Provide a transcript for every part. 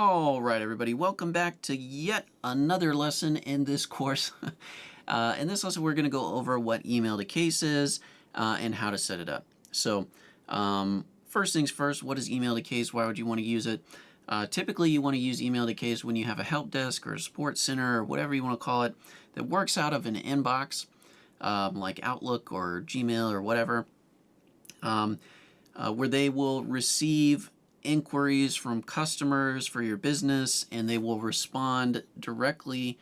All right, everybody, welcome back to yet another lesson in this course. In this lesson, we're going to go over what email to case is and how to set it up. So first things first, what is email to case? Why would you want to use it? Typically, you want to use email to case when you have a help desk or a support center or whatever you want to call it that works out of an inbox like Outlook or Gmail or whatever, where they will receive inquiries from customers for your business, and they will respond directly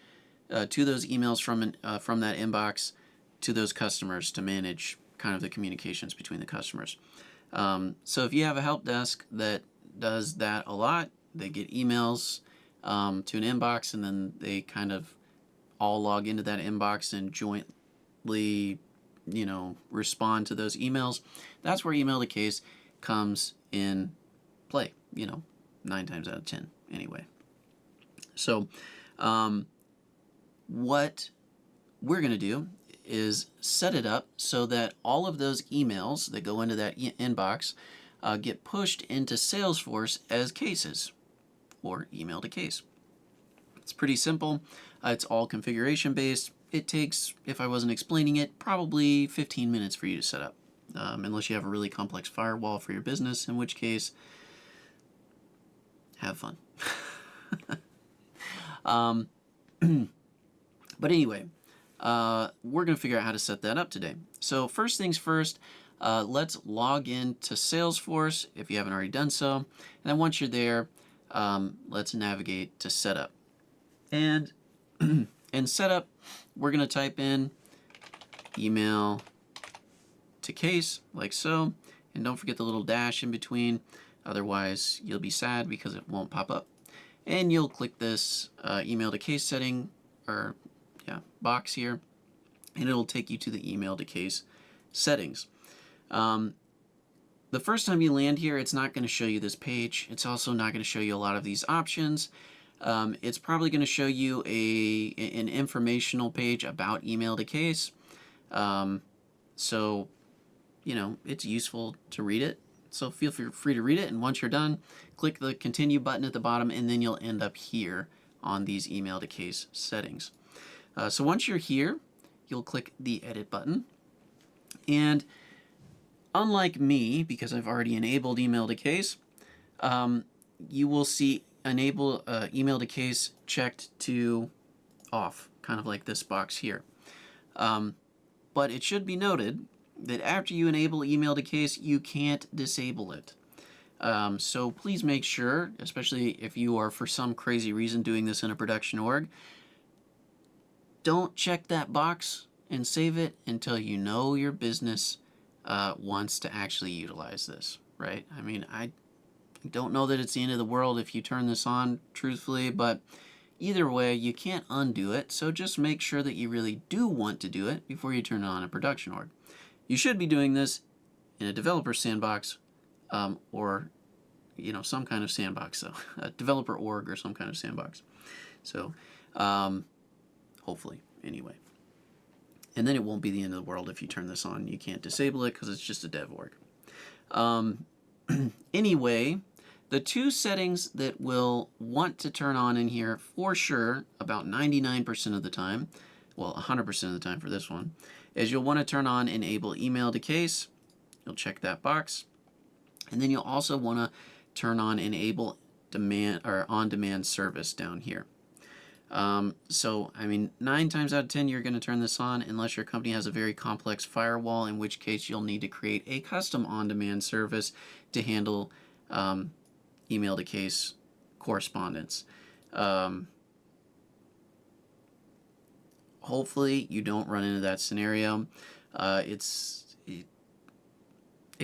to those emails from that inbox to those customers to manage kind of the communications between the customers. So if you have a help desk that does that a lot, they get emails to an inbox, and then they kind of all log into that inbox and jointly, respond to those emails. That's where email to case comes in play, 9 times out of 10 anyway. So what we're going to do is set it up so that all of those emails that go into that inbox get pushed into Salesforce as cases or email to case. It's pretty simple. It's all configuration based. It takes, if I wasn't explaining it, probably 15 minutes for you to set up, unless you have a really complex firewall for your business, in which case, have fun. But anyway, we're going to figure out how to set that up today. So first things first, let's log into Salesforce if you haven't already done so. And then once you're there, let's navigate to setup. And in setup, we're going to type in email to case like so. And don't forget the little dash in between. Otherwise, you'll be sad because it won't pop up. And you'll click this email to case setting or box here, and it'll take you to the email to case settings. The first time you land here, it's not going to show you this page. It's also not going to show you a lot of these options. It's probably going to show you an informational page about email to case. So, it's useful to read it. So feel free to read it, and once you're done, click the continue button at the bottom, and then you'll end up here on these email to case settings. So once you're here, you'll click the edit button, and unlike me, because I've already enabled email to case, you will see enable email to case checked to off, kind of like this box here. But it should be noted that after you enable email to case, you can't disable it. So please make sure, especially if you are for some crazy reason doing this in a production org, don't check that box and save it until you know your business wants to actually utilize this, right? I mean, I don't know that it's the end of the world if you turn this on, truthfully, but either way, you can't undo it, so just make sure that you really do want to do it before you turn it on in production org. You should be doing this in a developer sandbox or, some kind of sandbox, so a developer org or some kind of sandbox. So, hopefully, anyway. And then it won't be the end of the world if you turn this on. You can't disable it because it's just a dev org. Anyway, the two settings that we'll want to turn on in here for sure, about 99% of the time, well, 100% of the time for this one, is you'll want to turn on enable email to case. You'll check that box. And then you'll also want to turn on enable demand or on-demand service down here. So, 9 times out of 10, you're going to turn this on unless your company has a very complex firewall, in which case you'll need to create a custom on-demand service to handle email to case correspondence. Hopefully you don't run into that scenario. It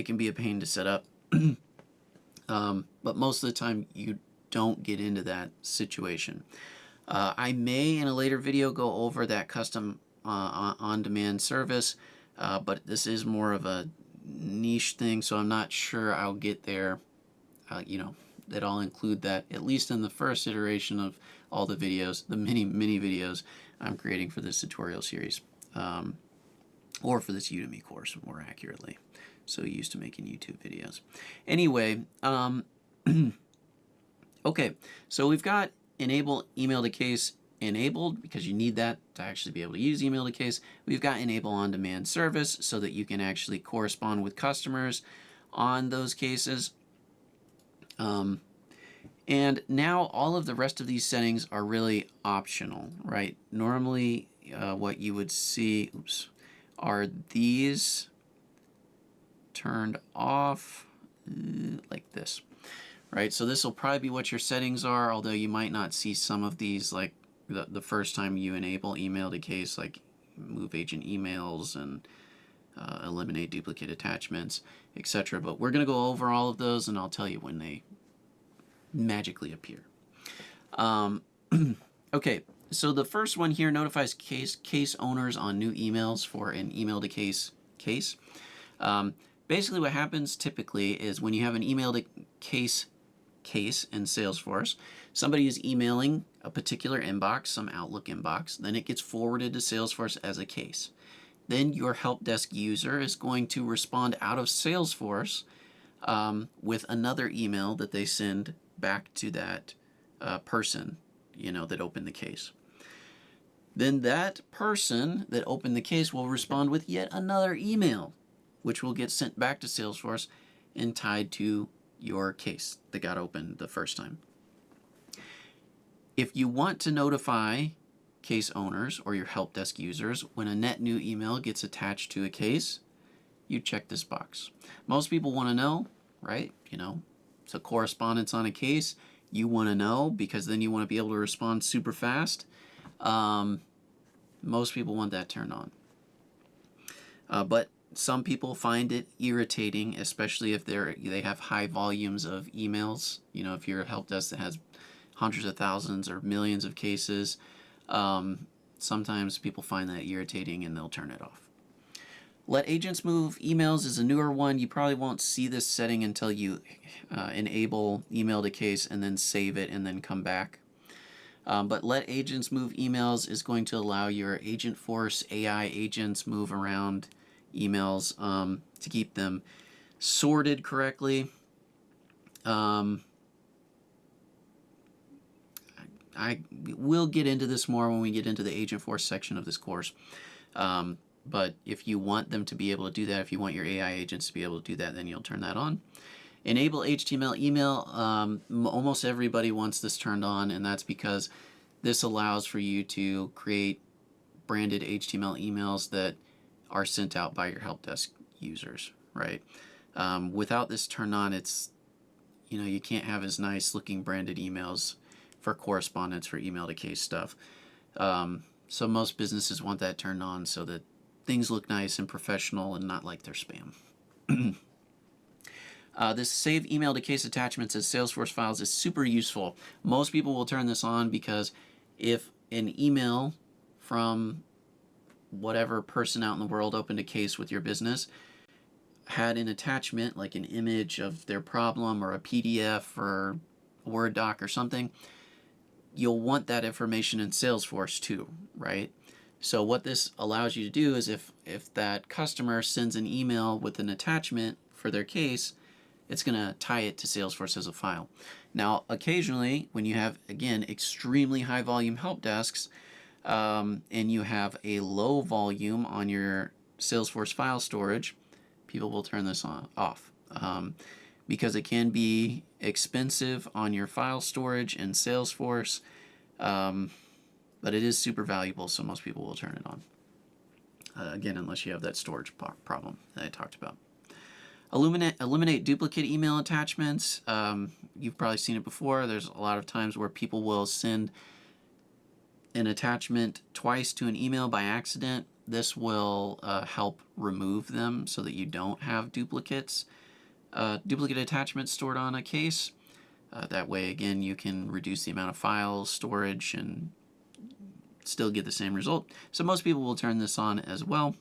can be a pain to set up, but most of the time you don't get into that situation. I may in a later video go over that custom on-demand service, but this is more of a niche thing, so I'm not sure I'll get there, that I'll include that, at least in the first iteration of all the videos, the many videos I'm creating for this tutorial series, or for this Udemy course, more accurately. So used to making YouTube videos. Anyway, Okay, so we've got enable email to case enabled because you need that to actually be able to use email to case. We've got enable on demand service so that you can actually correspond with customers on those cases. And now all of the rest of these settings are really optional, right? Normally what you would see, are these turned off like this, right? So this will probably be what your settings are, although you might not see some of these like the first time you enable email to case, like move agent emails and eliminate duplicate attachments, etc. But we're going to go over all of those and I'll tell you when they magically appear. Okay, so the first one here notifies case owners on new emails for an email to case case. Basically what happens typically is when you have an email to case in Salesforce, somebody is emailing a particular inbox, some Outlook inbox, then it gets forwarded to Salesforce as a case. Then your help desk user is going to respond out of Salesforce with another email that they send back to that person, that opened the case. Then that person that opened the case will respond with yet another email, which will get sent back to Salesforce and tied to your case that got opened the first time. If you want to notify case owners or your help desk users when a net new email gets attached to a case, you check this box. Most people want to know, right? It's a correspondence on a case. You want to know because then you want to be able to respond super fast. Most people want that turned on. But some people find it irritating, especially if they have high volumes of emails. If you're a help desk that has hundreds of thousands or millions of cases, sometimes people find that irritating and they'll turn it off. Let agents move emails is a newer one. You probably won't see this setting until you enable email to case and then save it and then come back. But let agents move emails is going to allow your Agentforce AI agents move around emails to keep them sorted correctly. I will get into this more when we get into the Agentforce section of this course. But if you want them to be able to do that, if you want your AI agents to be able to do that, then you'll turn that on. Enable HTML email. Almost everybody wants this turned on, and that's because this allows for you to create branded HTML emails that are sent out by your help desk users, right? Without this turned on, it's, you can't have as nice looking branded emails for correspondence for email to case stuff. So most businesses want that turned on so that things look nice and professional and not like they're spam. This save email to case attachments as Salesforce files is super useful. Most people will turn this on because if an email from whatever person out in the world opened a case with your business had an attachment like an image of their problem or a PDF or a Word doc or something, you'll want that information in Salesforce too, right? So what this allows you to do is if that customer sends an email with an attachment for their case, it's going to tie it to Salesforce as a file. Now, occasionally, when you have, again, extremely high volume help desks, and you have a low volume on your Salesforce file storage, people will turn this off because it can be expensive on your file storage in Salesforce, but it is super valuable, so most people will turn it on. Again, unless you have that storage problem that I talked about. Eliminate duplicate email attachments. You've probably seen it before. There's a lot of times where people will send an attachment twice to an email by accident. This will help remove them so that you don't have duplicate attachments stored on a case. That way, again, you can reduce the amount of files, storage, and still get the same result. So most people will turn this on as well.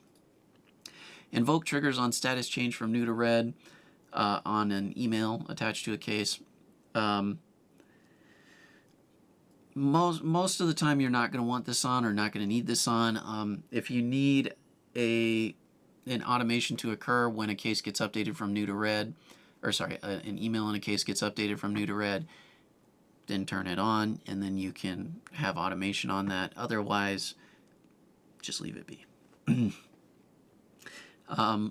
Invoke triggers on status change from new to red on an email attached to a case. Most of the time you're not going to want this on or not going to need this on. If you need an automation to occur when a case gets updated from new to red, an email in a case gets updated from new to red, then turn it on, and then you can have automation on that. Otherwise, just leave it be.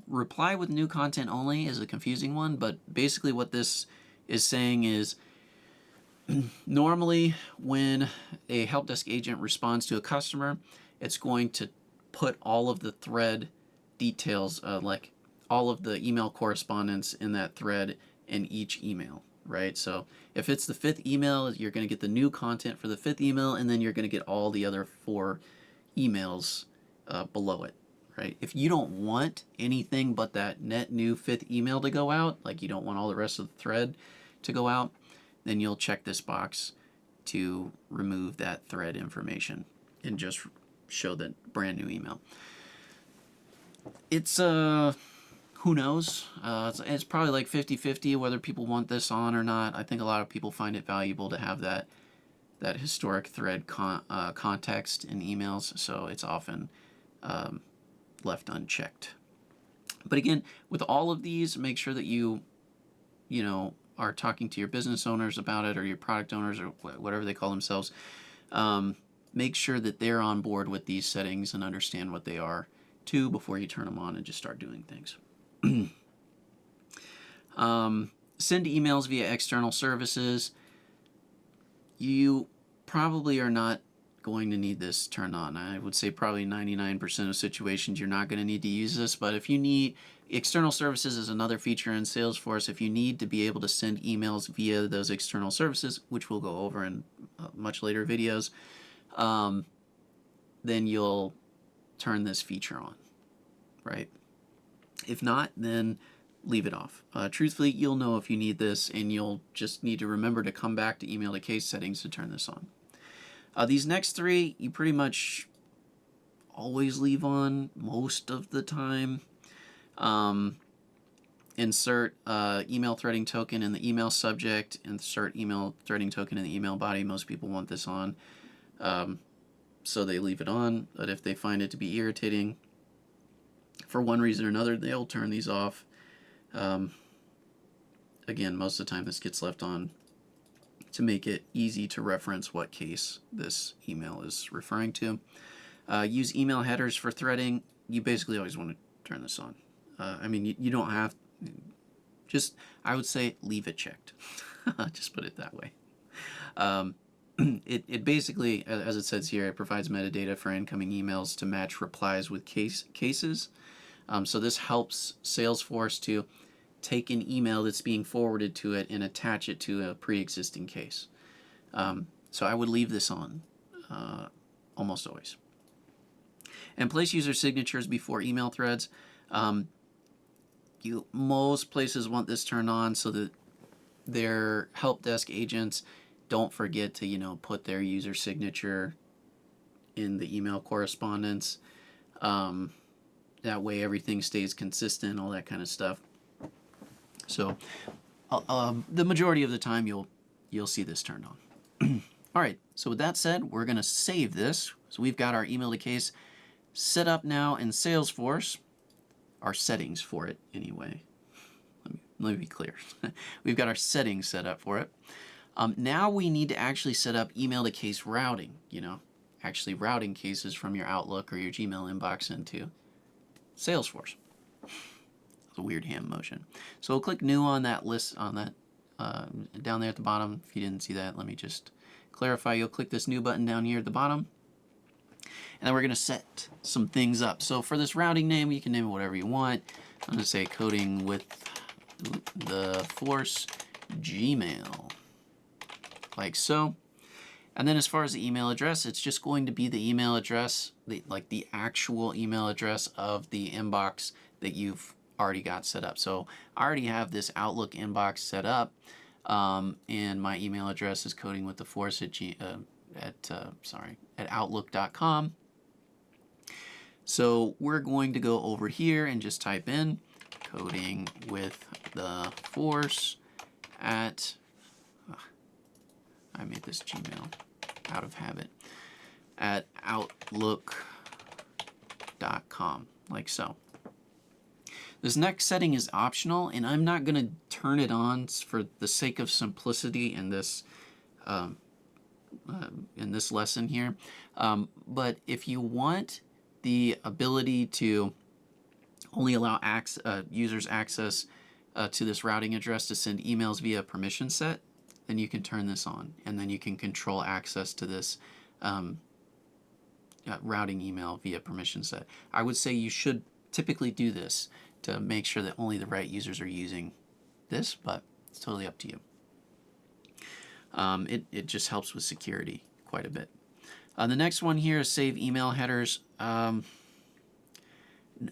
Reply with new content only is a confusing one, but basically what this is saying is normally when a help desk agent responds to a customer, it's going to put all of the thread details, like all of the email correspondence in that thread in each email, right? So if it's the 5th email, you're going to get the new content for the 5th email, and then you're going to get all the other 4 emails below it, right? If you don't want anything but that net new 5th email to go out, like you don't want all the rest of the thread to go out, then you'll check this box to remove that thread information and just show the brand new email. It's who knows? It's probably like 50-50 whether people want this on or not. I think a lot of people find it valuable to have that historic thread context in emails, so it's often left unchecked. But again, with all of these, make sure that you are talking to your business owners about it, or your product owners, or whatever they call themselves. Make sure that they're on board with these settings and understand what they are too before you turn them on and just start doing things. Send emails via external services. You probably are not going to need this turned on. I would say probably 99% of situations you're not going to need to use this, but if you need, external services is another feature in Salesforce. If you need to be able to send emails via those external services, which we'll go over in much later videos, then you'll turn this feature on, right? If not, then leave it off. Truthfully, you'll know if you need this, and you'll just need to remember to come back to email to case settings to turn this on. These next 3, you pretty much always leave on most of the time. Insert email threading token in the email subject, insert email threading token in the email body. Most people want this on, so they leave it on. But if they find it to be irritating for one reason or another, they'll turn these off. Again, most of the time this gets left on to make it easy to reference what case this email is referring to. Use email headers for threading. You basically always want to turn this on. I mean, you don't have, just, I would say leave it checked. Just put it that way. It basically, as it says here, it provides metadata for incoming emails to match replies with cases. So this helps Salesforce to take an email that's being forwarded to it and attach it to a pre-existing case. So I would leave this on almost always. And place user signatures before email threads. Most places want this turned on so that their help desk agents don't forget to put their user signature in the email correspondence. That way everything stays consistent, all that kind of stuff. So the majority of the time you'll see this turned on. All right, so with that said, we're going to save this. So we've got our email to case set up now in Salesforce, our settings for it anyway. Let me be clear. We've got our settings set up for it. Now we need to actually set up email to case routing, actually routing cases from your Outlook or your Gmail inbox into Salesforce. It's a weird hand motion. So we'll click new on that list, on that down there at the bottom. If you didn't see that, let me just clarify. You'll click this new button down here at the bottom. And then we're going to set some things up. So for this routing name, you can name it whatever you want. I'm going to say coding with the Force Gmail, like so. And then as far as the email address, it's just going to be the email address, like the actual email address of the inbox that you've already got set up. So I already have this Outlook inbox set up, and my email address is coding with the Force at outlook.com. So we're going to go over here and just type in coding with the Force at, I made this Gmail out of habit, at outlook.com, like so. This next setting is optional, and I'm not going to turn it on for the sake of simplicity in this in this lesson here. But if you want the ability to only allow users access to this routing address to send emails via permission set, then you can turn this on, and then you can control access to this routing email via permission set. I would say you should typically do this to make sure that only the right users are using this, but it's totally up to you. It just helps with security quite a bit. The next one here is save email headers.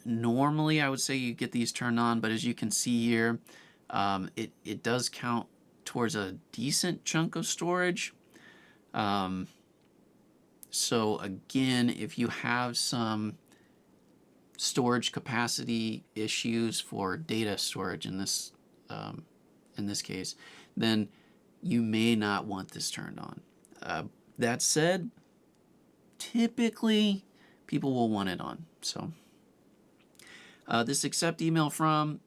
Normally, I would say you get these turned on, but as you can see here, it does count towards a decent chunk of storage. So again, if you have some storage capacity issues for data storage in this case, then you may not want this turned on. That said, typically people will want it on. So this accept email from,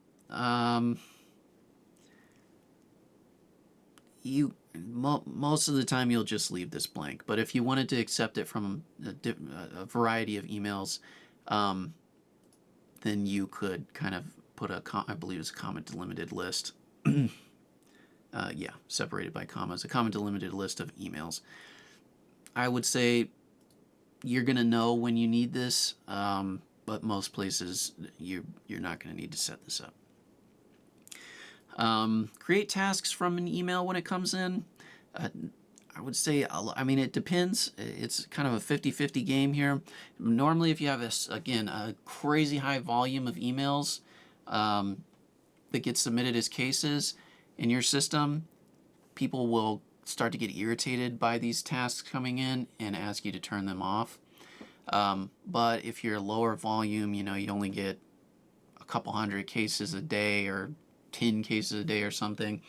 most of the time you'll just leave this blank. But if you wanted to accept it from a variety of emails, then you could kind of put I believe it's a comma delimited list. Yeah, separated by commas, a comma delimited list of emails. I would say you're going to know when you need this, but most places you're not going to need to set this up. Create tasks from an email when it comes in. I would say, I mean, it depends. It's kind of a 50-50 game here. Normally, if you have, a crazy high volume of emails that get submitted as cases in your system, people will start to get irritated by these tasks coming in and ask you to turn them off. But if you're lower volume, you only get a couple hundred cases a day or 10 cases a day or something,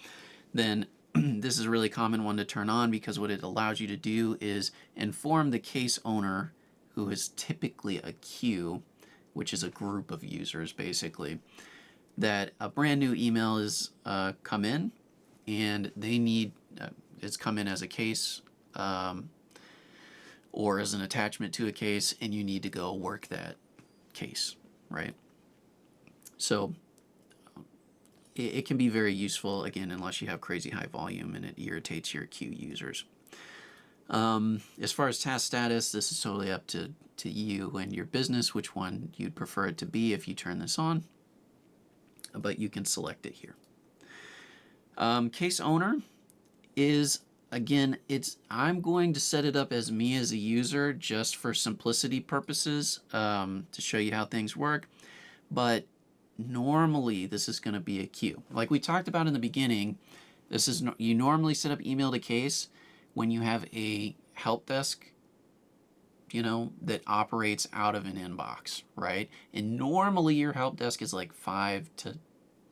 then this is a really common one to turn on, because what it allows you to do is inform the case owner, who is typically a queue, which is a group of users basically, that a brand new email is come in, and they need it's come in as a case or as an attachment to a case, and you need to go work that case, right? So it can be very useful, again, unless you have crazy high volume and it irritates your queue users. As far as task status, this is totally up to you and your business, which one you'd prefer it to be if you turn this on, but you can select it here. Case owner is, again, I'm going to set it up as me as a user just for simplicity purposes, to show you how things work, but normally this is going to be a queue. Like we talked about in the beginning, you normally set up email to case when you have a help desk, that operates out of an inbox, right? And normally your help desk is like 5 to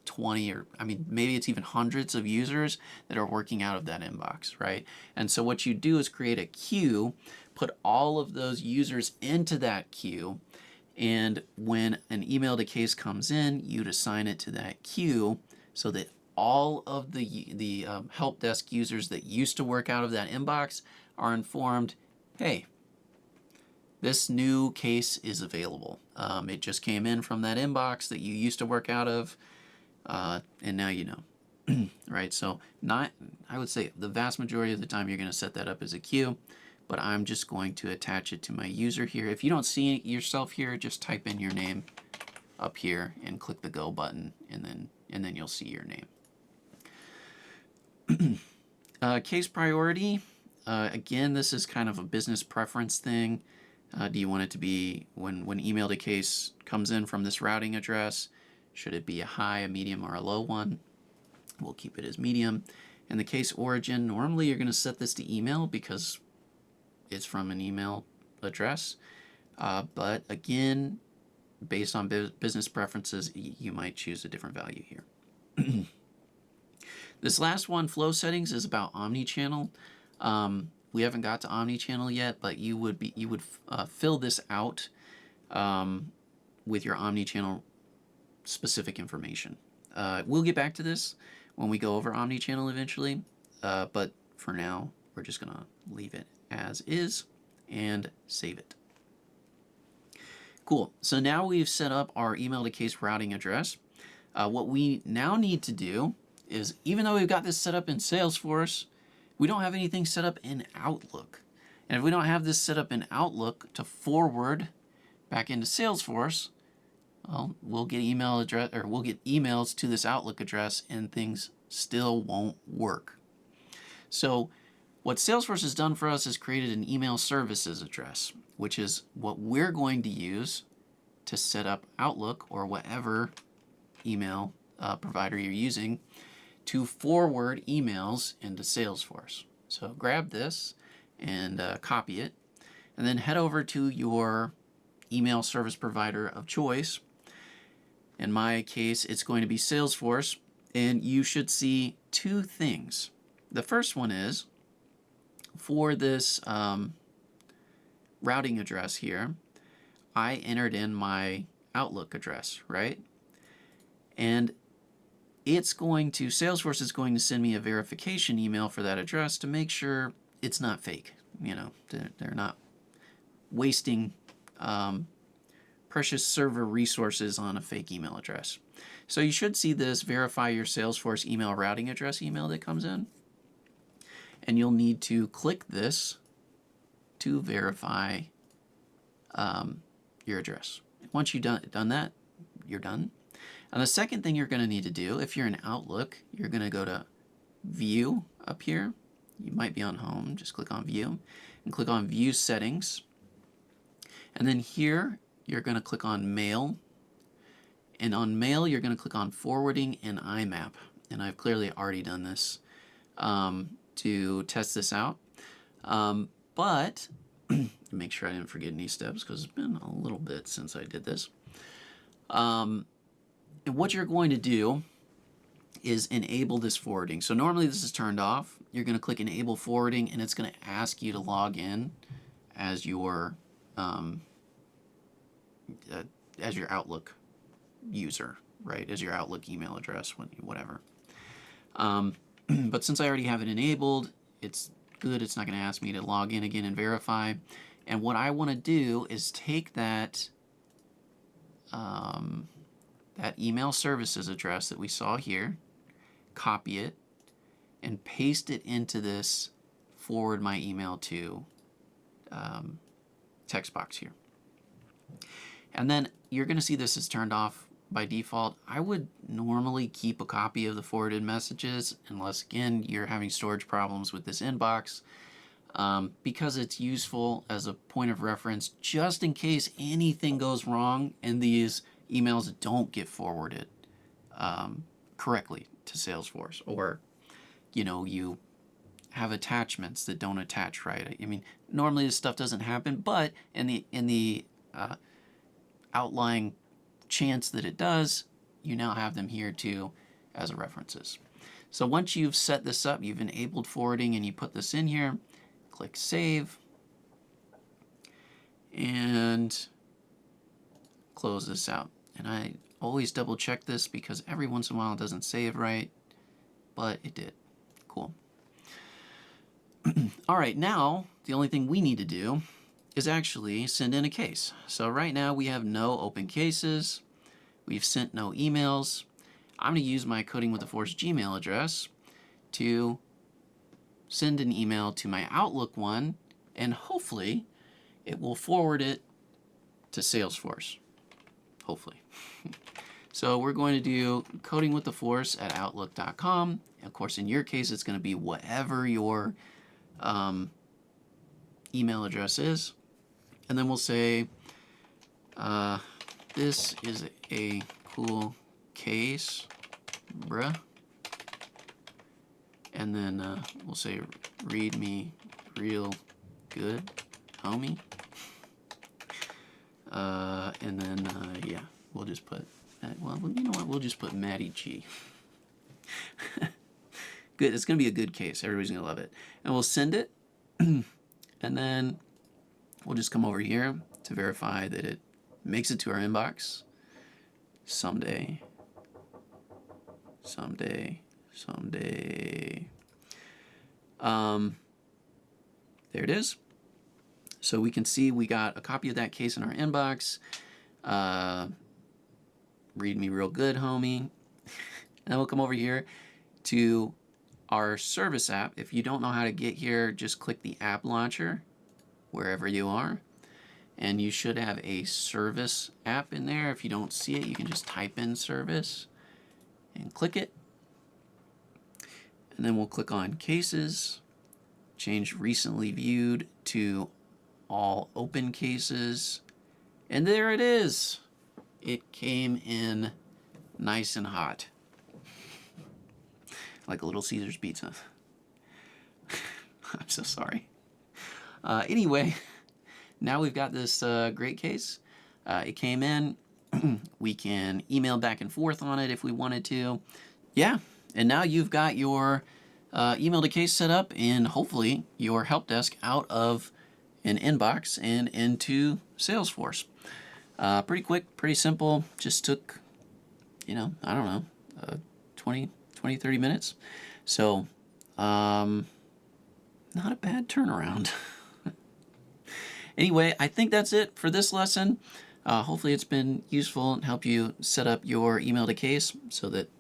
20, or maybe it's even hundreds of users that are working out of that inbox, right? And so what you do is create a queue, put all of those users into that queue, and when an email to case comes in, you'd assign it to that queue so that all of the help desk users that used to work out of that inbox are informed, hey, this new case is available. It just came in from that inbox that you used to work out of, and now you know. Right? So I would say the vast majority of the time you're going to set that up as a queue, but I'm just going to attach it to my user here. If you don't see yourself here, just type in your name up here and click the go button, and then you'll see your name. Case priority. Again, this is kind of a business preference thing. Do you want it to be, when email to case comes in from this routing address, should it be a high, a medium, or a low one? We'll keep it as medium. And the case origin, normally you're going to set this to email because it's from an email address. But again, based on business preferences, you might choose a different value here. This last one, flow settings, is about omnichannel. We haven't got to omnichannel yet, but you would fill this out with your omnichannel specific information. We'll get back to this when we go over omnichannel eventually, but for now, we're just going to leave it as is and save it. Cool. So now we've set up our email to case routing address. What we now need to do is, even though we've got this set up in Salesforce, we don't have anything set up in Outlook. And if we don't have this set up in Outlook to forward back into Salesforce, well, we'll get emails to this Outlook address and things still won't work. So what Salesforce has done for us is created an email services address, which is what we're going to use to set up Outlook or whatever email provider you're using to forward emails into Salesforce. So grab this and copy it, and then head over to your email service provider of choice. In my case, it's going to be Salesforce, and you should see two things. The first one is, for this routing address here, I entered in my Outlook address, right? And Salesforce is going to send me a verification email for that address to make sure it's not fake. You know, they're not wasting precious server resources on a fake email address. So you should see this verify your Salesforce email routing address email that comes in. And you'll need to click this to verify your address. Once you've done that, you're done. And the second thing you're going to need to do, if you're in Outlook, you're going to go to View up here. You might be on Home. Just click on View and click on View Settings. And then here, you're going to click on Mail. And on Mail, you're going to click on Forwarding and IMAP. And I've clearly already done this to test this out. But make sure I didn't forget any steps because it's been a little bit since I did this. And what you're going to do is enable this forwarding. So normally this is turned off. You're going to click Enable Forwarding, and it's going to ask you to log in as your Outlook user, right? As your Outlook email address, whatever. But since I already have it enabled, it's good. It's not going to ask me to log in again and verify. And what I want to do is take that that email services address that we saw here, copy it, and paste it into this forward my email to text box here. And then you're going to see this is turned off by default. I would normally keep a copy of the forwarded messages unless, again, you're having storage problems with this inbox, because it's useful as a point of reference just in case anything goes wrong and these emails don't get forwarded correctly to Salesforce, or you have attachments that don't attach right. I mean, normally this stuff doesn't happen, but in the outlying chance that it does, you now have them here too as references. So once you've set this up, you've enabled forwarding, and you put this in here, click Save, and close this out. And I always double check this because every once in a while it doesn't save right, but it did. Cool. All right, now the only thing we need to do is actually send in a case. So right now we have no open cases. We've sent no emails. I'm going to use my Coding with the Force Gmail address to send an email to my Outlook one, and hopefully it will forward it to Salesforce. Hopefully. So we're going to do codingwiththeforce@outlook.com. Of course, in your case, it's going to be whatever your email address is. And then we'll say, this is a cool case, bruh. And then we'll say, read me real good, homie. And then, yeah, we'll just put, well, you know what? We'll just put Matty G. Good. It's going to be a good case. Everybody's going to love it. And we'll send it. And then we'll just come over here to verify that it makes it to our inbox. Someday. There it is. So we can see we got a copy of that case in our inbox. Read me real good, homie. And then we'll come over here to our service app. If you don't know how to get here, just click the app launcher wherever you are. And you should have a service app in there. If you don't see it, you can just type in service and click it. And then we'll click on cases, change recently viewed to all open cases. And there it is. It came in nice and hot. Like a Little Caesars pizza. I'm so sorry. Anyway, now we've got this great case. It came in. We can email back and forth on it if we wanted to. Yeah, and now you've got your email to case set up and hopefully your help desk out of an inbox and into Salesforce. Pretty quick, pretty simple. Just took, I don't know, 20, 30 minutes. So, not a bad turnaround. Anyway, I think that's it for this lesson. Hopefully it's been useful and help you set up your email to case so that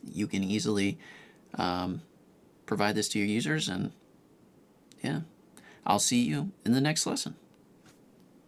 you can easily provide this to your users. And yeah, I'll see you in the next lesson.